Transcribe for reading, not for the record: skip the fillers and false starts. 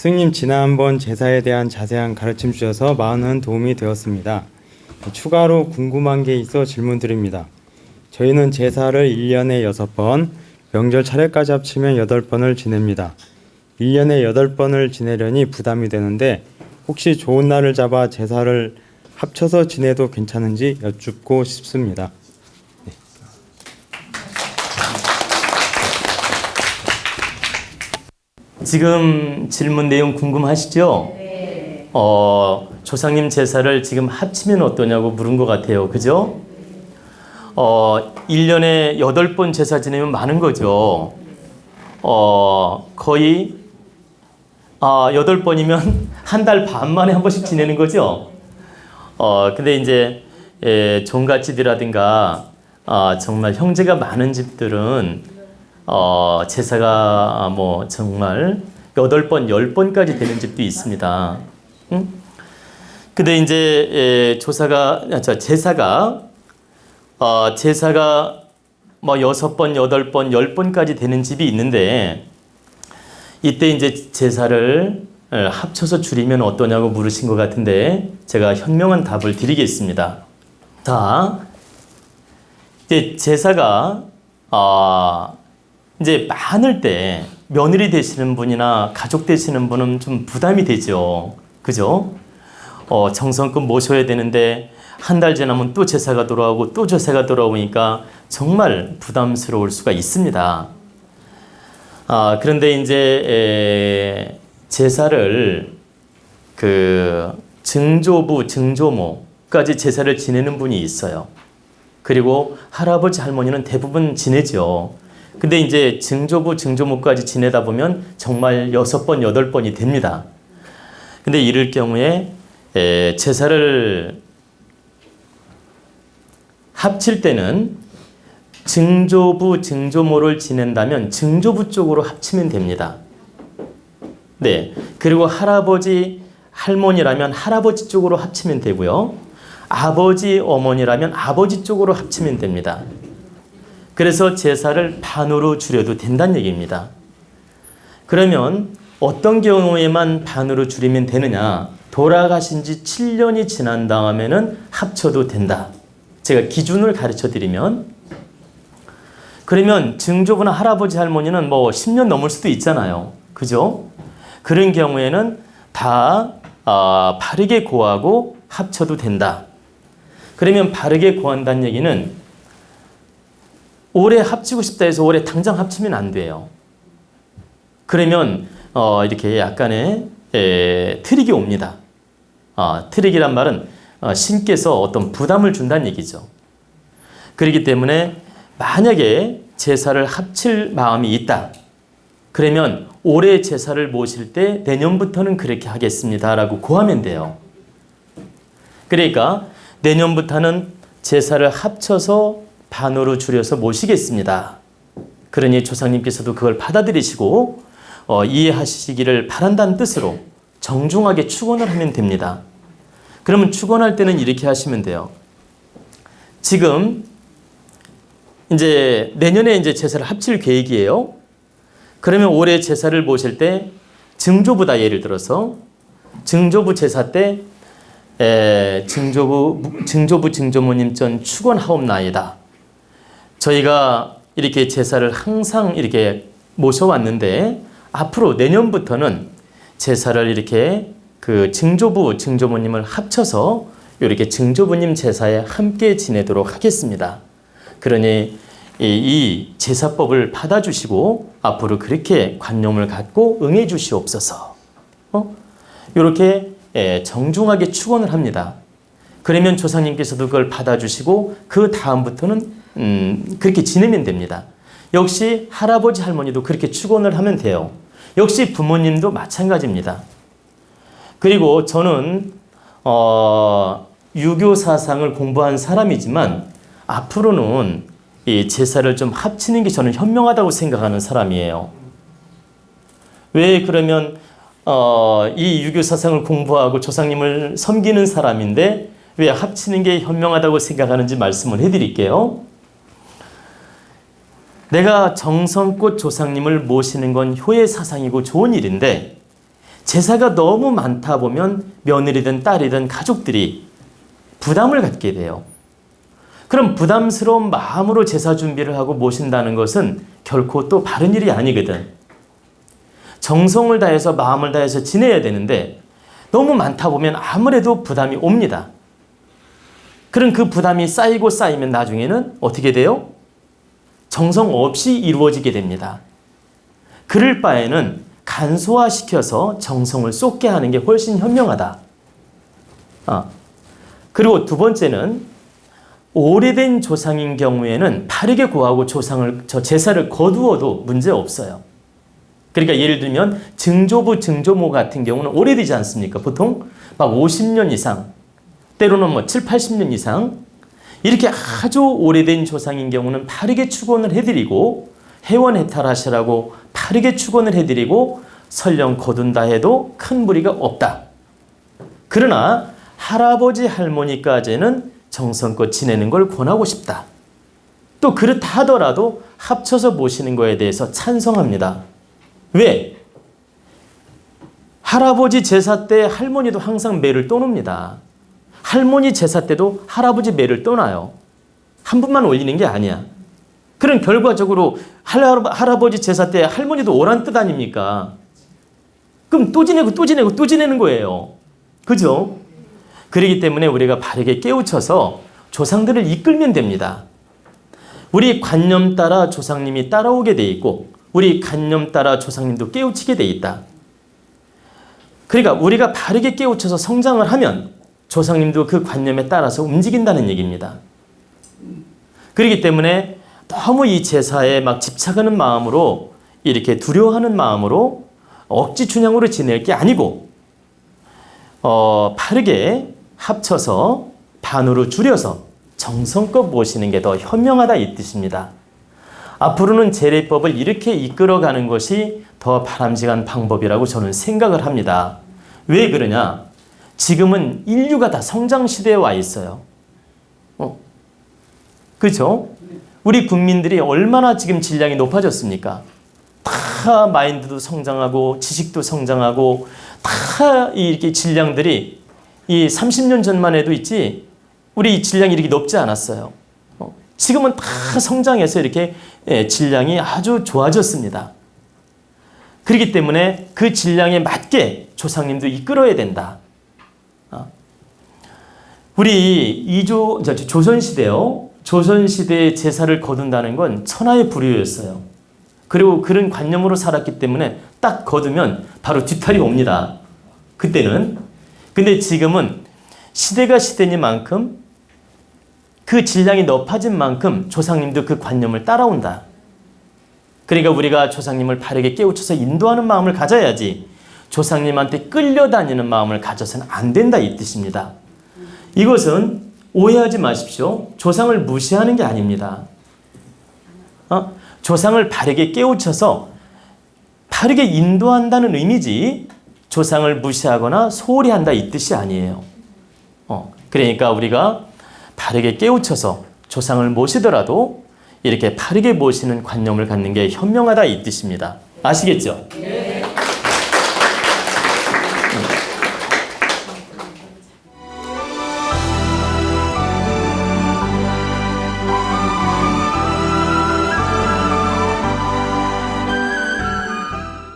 스님 지난번 제사에 대한 자세한 가르침 주셔서 많은 도움이 되었습니다. 추가로 궁금한 게 있어 질문드립니다. 저희는 제사를 1년에 6번, 명절 차례까지 합치면 8번을 지냅니다. 1년에 8번을 지내려니 부담이 되는데 혹시 좋은 날을 잡아 제사를 합쳐서 지내도 괜찮은지 여쭙고 싶습니다. 지금 질문 내용 궁금하시죠? 네. 조상님 제사를 지금 합치면 어떠냐고 물은 것 같아요. 그죠? 1년에 8번 제사 지내면 많은 거죠. 거의 8번이면 한 달 반 만에 한 번씩 지내는 거죠. 근데 이제 종갓집이라든가 정말 형제가 많은 집들은 제사가 뭐 정말 8번, 10번까지 되는 집도 있습니다. 응? 근데 이제 제사가 뭐 6번, 8번, 10번까지 되는 집이 있는데 이때 이제 제사를 합쳐서 줄이면 어떠냐고 물으신 것 같은데 제가 현명한 답을 드리겠습니다. 자, 이제 제사가 이제 많을 때 며느리 되시는 분이나 가족 되시는 분은 좀 부담이 되죠. 그죠? 정성껏 모셔야 되는데 한 달 지나면 또 제사가 돌아오고 또 제사가 돌아오니까 정말 부담스러울 수가 있습니다. 그런데 이제 제사를 증조부, 증조모까지 제사를 지내는 분이 있어요. 그리고 할아버지, 할머니는 대부분 지내죠. 근데 이제 증조부, 증조모까지 지내다 보면 정말 6번, 8번이 됩니다. 근데 이럴 경우에 제사를 합칠 때는 증조부, 증조모를 지낸다면 증조부 쪽으로 합치면 됩니다. 네. 그리고 할아버지, 할머니라면 할아버지 쪽으로 합치면 되고요. 아버지, 어머니라면 아버지 쪽으로 합치면 됩니다. 그래서 제사를 반으로 줄여도 된다는 얘기입니다. 그러면 어떤 경우에만 반으로 줄이면 되느냐? 돌아가신 지 7년이 지난 다음에는 합쳐도 된다. 제가 기준을 가르쳐 드리면, 그러면 증조부나 할아버지, 할머니는 뭐 10년 넘을 수도 있잖아요. 그죠? 그런 경우에는 다 바르게 고하고 합쳐도 된다. 그러면 바르게 고한다는 얘기는 올해 합치고 싶다 해서 올해 당장 합치면 안 돼요. 그러면 이렇게 약간의 트릭이 옵니다. 트릭이란 말은 신께서 어떤 부담을 준다는 얘기죠. 그렇기 때문에 만약에 제사를 합칠 마음이 있다. 그러면 올해 제사를 모실 때 내년부터는 그렇게 하겠습니다라고 고하면 돼요. 그러니까 내년부터는 제사를 합쳐서 반으로 줄여서 모시겠습니다. 그러니 조상님께서도 그걸 받아들이시고 이해하시기를 바란다는 뜻으로 정중하게 축원을 하면 됩니다. 그러면 축원할 때는 이렇게 하시면 돼요. 지금 이제 내년에 이제 제사를 합칠 계획이에요. 그러면 올해 제사를 모실 때 증조부다, 예를 들어서 증조부 제사 때 증조부 증조모님 전 축원하옵나이다. 저희가 이렇게 제사를 항상 이렇게 모셔왔는데 앞으로 내년부터는 제사를 이렇게 증조부, 증조모님을 합쳐서 이렇게 증조부님 제사에 함께 지내도록 하겠습니다. 그러니 이 제사법을 받아주시고 앞으로 그렇게 관념을 갖고 응해 주시옵소서. 이렇게 정중하게 축원을 합니다. 그러면 조상님께서도 그걸 받아주시고 그 다음부터는 그렇게 지내면 됩니다. 역시 할아버지, 할머니도 그렇게 축원을 하면 돼요. 역시 부모님도 마찬가지입니다. 그리고 저는 유교 사상을 공부한 사람이지만 앞으로는 이 제사를 좀 합치는 게 저는 현명하다고 생각하는 사람이에요. 왜 그러면 이 유교 사상을 공부하고 조상님을 섬기는 사람인데 왜 합치는 게 현명하다고 생각하는지 말씀을 해드릴게요. 내가 정성껏 조상님을 모시는 건 효의 사상이고 좋은 일인데 제사가 너무 많다 보면 며느리든 딸이든 가족들이 부담을 갖게 돼요. 그럼 부담스러운 마음으로 제사 준비를 하고 모신다는 것은 결코 또 바른 일이 아니거든. 정성을 다해서 마음을 다해서 지내야 되는데 너무 많다 보면 아무래도 부담이 옵니다. 그럼 그 부담이 쌓이고 쌓이면 나중에는 어떻게 돼요? 정성 없이 이루어지게 됩니다. 그럴 바에는 간소화시켜서 정성을 쏟게 하는 게 훨씬 현명하다. 그리고 두 번째는 오래된 조상인 경우에는 바르게 고하고 제사를 거두어도 문제 없어요. 그러니까 예를 들면 증조부, 증조모 같은 경우는 오래되지 않습니까? 보통 막 50년 이상, 때로는 뭐 7, 80년 이상 이렇게 아주 오래된 조상인 경우는 바르게 축원을 해드리고 해원해탈하시라고 바르게 축원을 해드리고 설령 거둔다 해도 큰 무리가 없다. 그러나 할아버지 할머니까지는 정성껏 지내는 걸 권하고 싶다. 또 그렇다 하더라도 합쳐서 모시는 거에 대해서 찬성합니다. 왜? 할아버지 제사 때 할머니도 항상 매를 떠놉니다. 할머니 제사 때도 할아버지 매를 떠나요. 한 분만 올리는 게 아니야. 그럼 결과적으로 할아버지 제사 때 할머니도 오란 뜻 아닙니까? 그럼 또 지내고 또 지내고 또 지내는 거예요. 그죠? 그렇기 때문에 우리가 바르게 깨우쳐서 조상들을 이끌면 됩니다. 우리 관념 따라 조상님이 따라오게 돼 있고 우리 관념 따라 조상님도 깨우치게 돼 있다. 그러니까 우리가 바르게 깨우쳐서 성장을 하면 조상님도 그 관념에 따라서 움직인다는 얘기입니다. 그렇기 때문에 너무 이 제사에 막 집착하는 마음으로 이렇게 두려워하는 마음으로 억지 춘향으로 지낼 게 아니고 바르게 합쳐서 반으로 줄여서 정성껏 모시는 게 더 현명하다 이 뜻입니다. 앞으로는 제례법을 이렇게 이끌어가는 것이 더 바람직한 방법이라고 저는 생각을 합니다. 왜 그러냐? 지금은 인류가 다 성장 시대에 와 있어요. 그렇죠? 우리 국민들이 얼마나 지금 질량이 높아졌습니까? 다 마인드도 성장하고 지식도 성장하고 다 이렇게 질량들이 이 30년 전만 해도 있지 우리 질량이 이렇게 높지 않았어요. 지금은 다 성장해서 이렇게 질량이 아주 좋아졌습니다. 그렇기 때문에 그 질량에 맞게 조상님도 이끌어야 된다. 우리 조선시대요. 조선시대에 제사를 거둔다는 건 천하의 불효였어요. 그리고 그런 관념으로 살았기 때문에 딱 거두면 바로 뒤탈이 옵니다. 그때는. 근데 지금은 시대가 시대니만큼 그 질량이 높아진 만큼 조상님도 그 관념을 따라온다. 그러니까 우리가 조상님을 바르게 깨우쳐서 인도하는 마음을 가져야지 조상님한테 끌려다니는 마음을 가져서는 안 된다 이 뜻입니다. 이것은 오해하지 마십시오. 조상을 무시하는 게 아닙니다. 조상을 바르게 깨우쳐서 바르게 인도한다는 의미지 조상을 무시하거나 소홀히 한다 이 뜻이 아니에요. 그러니까 우리가 바르게 깨우쳐서 조상을 모시더라도 이렇게 바르게 모시는 관념을 갖는 게 현명하다 이 뜻입니다. 아시겠죠?